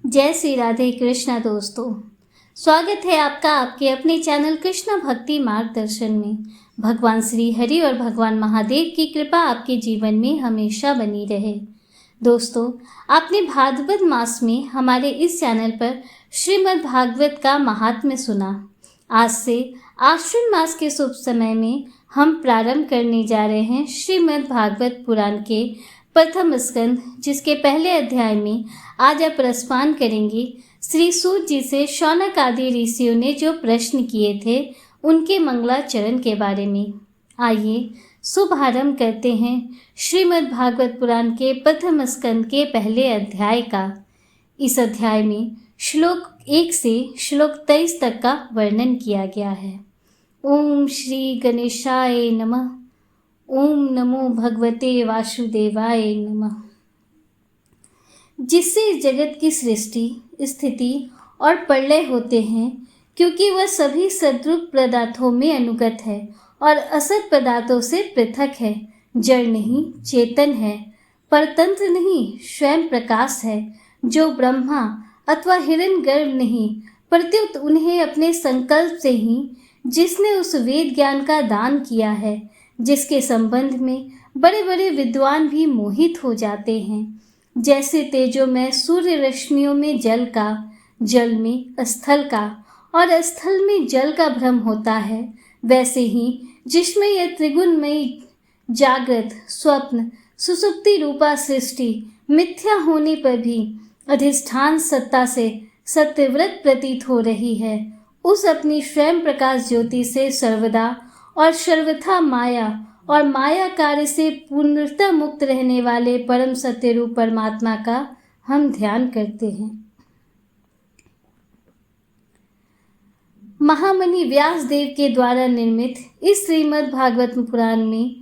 जय श्री राधे कृष्णा दोस्तों। स्वागत है आपका आपके अपने चैनल कृष्णा भक्ति मार्गदर्शन में। भगवान श्री हरि और भगवान महादेव की कृपा आपके जीवन में हमेशा बनी रहे। दोस्तों, आपने भाद्रपद मास में हमारे इस चैनल पर श्रीमद् भागवत का महात्म्य सुना। आज से आश्विन मास के शुभ समय में हम प्रारंभ करने जा रहे हैं श्रीमद् भागवत पुराण के प्रथम स्कंद, जिसके पहले अध्याय में आज आप रसपान करेंगे श्री सूत जी से शौनक आदि ऋषियों ने जो प्रश्न किए थे उनके मंगलाचरण के बारे में। आइए शुभारंभ करते हैं श्रीमद् भागवत पुराण के प्रथम स्कंद के पहले अध्याय का। इस अध्याय में श्लोक 1 से श्लोक 23 तक का वर्णन किया गया है। ओम श्री गणेशाय नमः। ओम नमो भगवते वासुदेवाय नमः। जिससे जगत की सृष्टि, स्थिति और प्रलय होते हैं, क्योंकि वह सभी सद्रूप पदार्थों में अनुगत है और असत पदार्थों से पृथक है। जड़ नहीं, चेतन है, परतंत्र नहीं, स्वयं प्रकाश है, जो ब्रह्मा अथवा हिरण्यगर्भ नहीं, प्रत्युत उन्हें अपने संकल्प से ही जिसने उस वेद ज्ञान का दान किया है, जिसके संबंध में बड़े बड़े विद्वान भी मोहित हो जाते हैं। जैसे तेजो में सूर्य रश्मियों में जल का, जल में स्थल का और स्थल में जल का भ्रम होता है, वैसे ही जिसमें यह त्रिगुणमयी जागृत, स्वप्न, सुसुप्ति रूपा सृष्टि मिथ्या होने पर भी अधिष्ठान सत्ता से सत्यव्रत प्रतीत हो रही है, उस अपनी स्वयं प्रकाश ज्योति से सर्वदा और सर्वथा माया और माया कार्य से पूर्णतः मुक्त रहने वाले परम सत्य रूप परमात्मा का हम ध्यान करते हैं। महामुनि व्यास देव के द्वारा निर्मित इस श्रीमद् भागवत पुराण में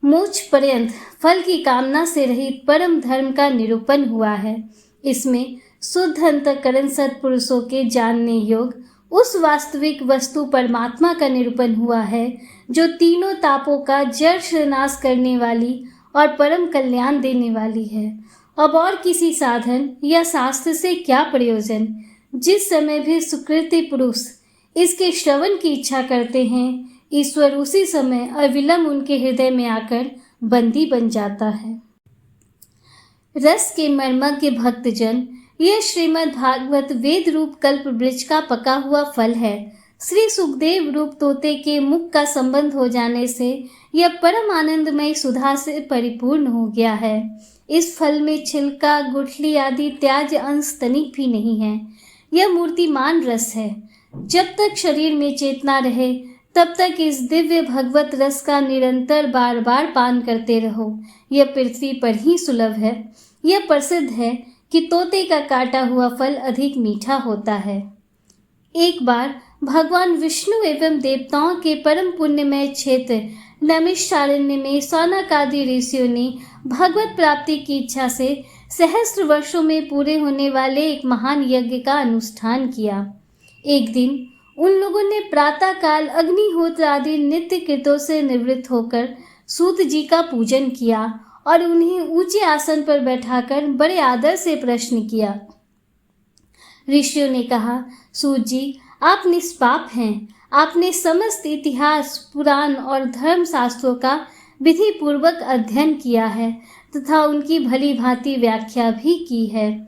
मोक्ष पर्यंत फल की कामना से रहित परम धर्म का निरूपण हुआ है। इसमें शुद्ध अंतःकरण सत्पुरुषों के जानने योग्य उस वास्तविक वस्तु परमात्मा का निरूपण हुआ है, जो तीनों तापों का जड़ नाश करने वाली और परम कल्याण देने वाली है। अब और किसी साधन या शास्त्र से क्या प्रयोजन। जिस समय भी सुकृति पुरुष इसके श्रवण की इच्छा करते हैं, ईश्वर उसी समय अविलंब उनके हृदय में आकर बंदी बन जाता है। रस के मर्मज्ञ भक्तजन, यह श्रीमद् भागवत वेद रूप कल्प वृक्ष का पका हुआ फल है। श्री सुखदेव रूप तोते के मुख का संबंध हो जाने से यह परम आनंदमय सुधा से परिपूर्ण हो गया है। इस फल में छिलका, गुठली आदि त्याज्य अंश तनिक भी नहीं है। यह मूर्तिमान रस है। जब तक शरीर में चेतना रहे, तब तक इस दिव्य भगवत रस का निरंतर बार बार पान करते रहो। यह पृथ्वी पर ही सुलभ है। यह प्रसिद्ध है कि तोते का काटा हुआ फल अधिक मीठा होता है। एक बार भगवान विष्णु एवं देवताओं के परम पुण्यमय क्षेत्र नैमिषारण्य में शौनक आदि ऋषियों ने भगवत प्राप्ति की इच्छा से सहस्त्र वर्षों में पूरे होने वाले एक महान यज्ञ का अनुष्ठान किया। एक दिन उन लोगों ने प्रातः काल अग्निहोत्र आदि नित्य कृतों से निवृत्त होकर सूत जी का पूजन किया और उन्हें ऊंचे आसन पर बैठाकर बड़े आदर से प्रश्न किया। ऋषियों ने कहा, सूत जी, आप निष्पाप हैं। आपने समस्त इतिहास, पुराण और धर्म शास्त्रों का विधि पूर्वक अध्ययन किया है तथा उनकी भली भांति व्याख्या भी की है।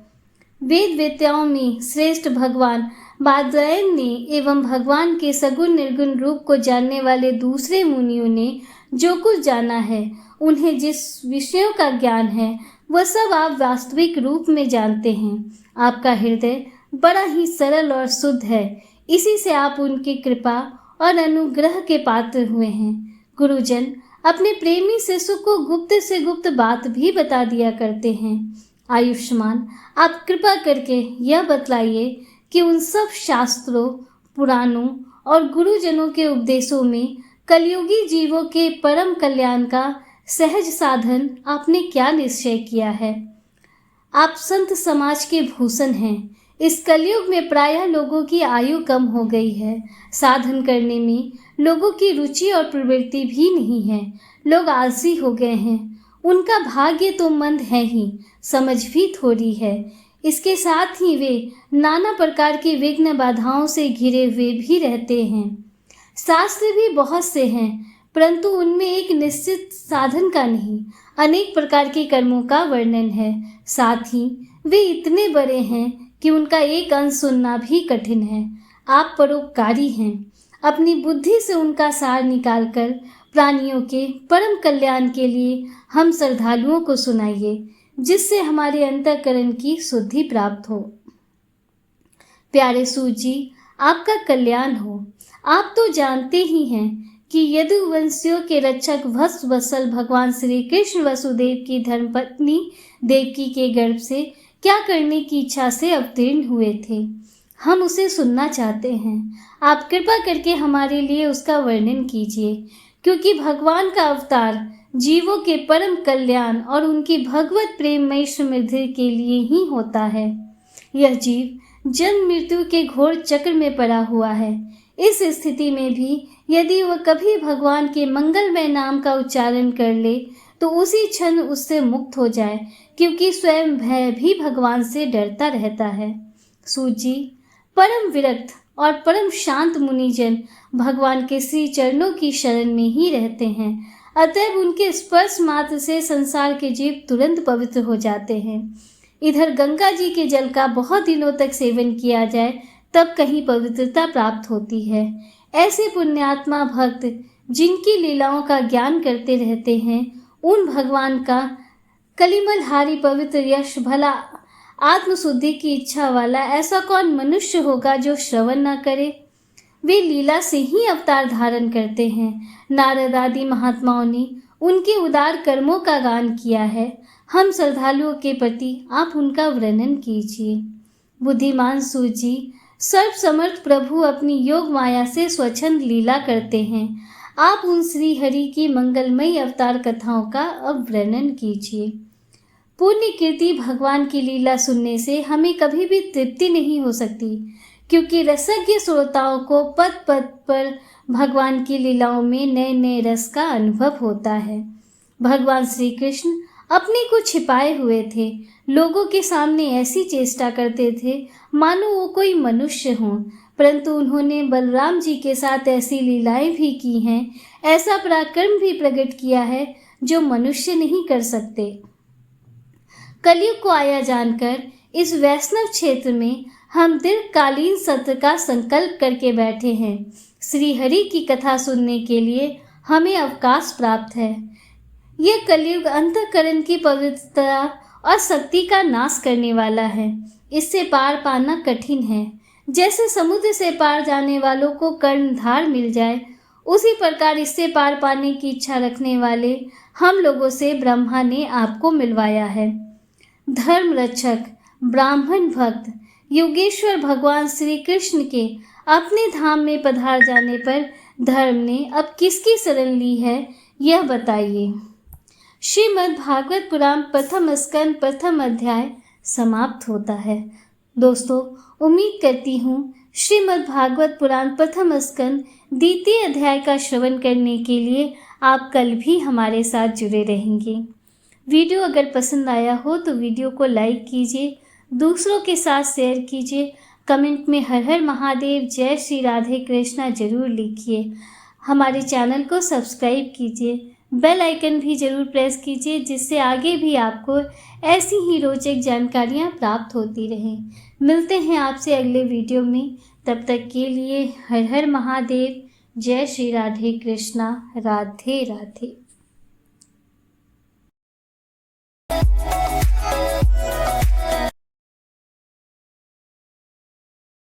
वेद वेत्ताओं में श्रेष्ठ भगवान बादरायण ने एवं भगवान के सगुण निर्गुण रूप को जानने वाले दूसरे मुनियों ने जो कुछ जाना है, उन्हें जिस विषयों का ज्ञान है, वह सब आप वास्तविक रूप में जानते हैं। आपका हृदय बड़ा ही सरल और शुद्ध है। इसी से आप उनकी कृपा और अनुग्रह के पात्र हुए हैं। गुरुजन अपने प्रेमी शिशु को गुप्त से गुप्त बात भी बता दिया करते हैं। आयुष्मान, आप कृपा करके यह बतलाइए कि उन सब शास्त्रों, पुराणों और गुरुजनों के उपदेशों में कलयुगी जीवों के परम कल्याण का सहज साधन आपने क्या निश्चय किया है। आप संत समाज के भूषण हैं। इस कलयुग में प्रायः लोगों की आयु कम हो गई है। साधन करने में लोगों की रुचि और प्रवृत्ति भी नहीं है। लोग आलसी हो गए हैं। उनका भाग्य तो मंद है ही, समझ भी थोड़ी है। इसके साथ ही वे नाना प्रकार की विघ्न बाधाओं से घिरे हुए भी रहते हैं। शास्त्र भी बहुत से हैं, परंतु उनमें एक निश्चित साधन का नहीं, अनेक प्रकार के कर्मों का वर्णन है। साथ ही वे इतने बड़े हैं कि उनका एक अंश सुनना भी कठिन है। आप परोपकारी हैं, अपनी बुद्धि से उनका सार निकालकर प्राणियों के परम कल्याण के लिए हम श्रद्धालुओं को सुनाइए, जिससे हमारे अंतःकरण की शुद्धि प्राप्त हो। प्यारे सूत जी, आपका कल्याण हो। आप तो जानते ही हैं कि यदुवंशियों के रक्षक वत्सल भगवान श्री कृष्ण वसुदेव की धर्मपत्नी देवकी के गर्भ से क्या करने की इच्छा से अवतीर्ण हुए थे। हम उसे सुनना चाहते हैं। आप कृपा करके हमारे लिए उसका वर्णन कीजिए, क्योंकि भगवान का अवतार जीवों के परम कल्याण और उनकी भगवत प्रेममयी समृद्धि के लिए ही होता है। यह जीव जन्म मृत्यु के घोर चक्र में पड़ा हुआ है। इस स्थिति में भी यदि वह कभी भगवान के मंगलमय नाम का उच्चारण कर ले तो उसी क्षण उससे मुक्त हो जाए, क्योंकि स्वयं भय भी भगवान से डरता रहता है। सूत जी, परम विरक्त और परम शांत मुनिजन भगवान के श्री चरणों की शरण में ही रहते हैं। अतएव उनके स्पर्श मात्र से संसार के जीव तुरंत पवित्र हो जाते हैं। इधर गंगा जी के जल का बहुत दिनों तक सेवन किया जाए तब कहीं पवित्रता प्राप्त होती है। ऐसे पुण्यात्मा भक्त जिनकी लीलाओं का ज्ञान करते रहते हैं, उन भगवान का कलिमलहारी पवित्र यश भला आत्मशुद्धि की इच्छा वाला ऐसा कौन मनुष्य होगा जो श्रवण न करे। वे लीला से ही अवतार धारण करते हैं। नारद आदि महात्माओं ने उनके उदार कर्मों का गान किया है। हम श्रद्धालुओं के प्रति आप उनका वर्णन कीजिए। बुद्धिमान सूत जी, सर्व समर्थ प्रभु अपनी योग माया से स्वच्छंद लीला करते हैं। आप उन श्री हरि की मंगलमयी अवतार कथाओं का अब वर्णन कीजिए। पुण्य कीर्ति भगवान की लीला सुनने से हमें कभी भी तृप्ति नहीं हो सकती, क्योंकि रसज्ञ श्रोताओं को पद पद पर भगवान की लीलाओं में नए नए रस का अनुभव होता है। भगवान श्री कृष्ण अपने को छिपाए हुए थे। लोगों के सामने ऐसी चेष्टा करते थे मानो वो कोई मनुष्य हों, परंतु उन्होंने बलराम जी के साथ ऐसी लीलाएं भी की हैं, ऐसा पराक्रम भी प्रकट किया है जो मनुष्य नहीं कर सकते। कलयुग को आया जानकर इस वैष्णव क्षेत्र में हम दीर्घकालीन सत्र का संकल्प करके बैठे हैं। श्री हरि की कथा सुनने के लिए हमें अवकाश प्राप्त है। यह कलयुग अंतःकरण की पवित्रता और शक्ति का नाश करने वाला है। इससे पार पाना कठिन है। जैसे समुद्र से पार जाने वालों को कर्णधार मिल जाए, उसी प्रकार इससे पार पाने की इच्छा रखने वाले हम लोगों से ब्रह्मा ने आपको मिलवाया है। धर्म रक्षक, ब्राह्मण भक्त, योगेश्वर भगवान श्री कृष्ण के अपने धाम में पधार जाने पर धर्म ने अब किसकी शरण ली है, यह बताइए। श्रीमद् भागवत पुराण प्रथम स्कंद प्रथम अध्याय समाप्त होता है। दोस्तों, उम्मीद करती हूँ श्रीमद् भागवत पुराण प्रथम स्कंद द्वितीय अध्याय का श्रवण करने के लिए आप कल भी हमारे साथ जुड़े रहेंगे। वीडियो अगर पसंद आया हो तो वीडियो को लाइक कीजिए, दूसरों के साथ शेयर कीजिए, कमेंट में हर हर महादेव, जय श्री राधे कृष्णा जरूर लिखिए। हमारे चैनल को सब्सक्राइब कीजिए, बेल आइकन भी ज़रूर प्रेस कीजिए, जिससे आगे भी आपको ऐसी ही रोचक जानकारियाँ प्राप्त होती रहें। मिलते हैं आपसे अगले वीडियो में। तब तक के लिए हर हर महादेव, जय श्री राधे कृष्णा, राधे राधे।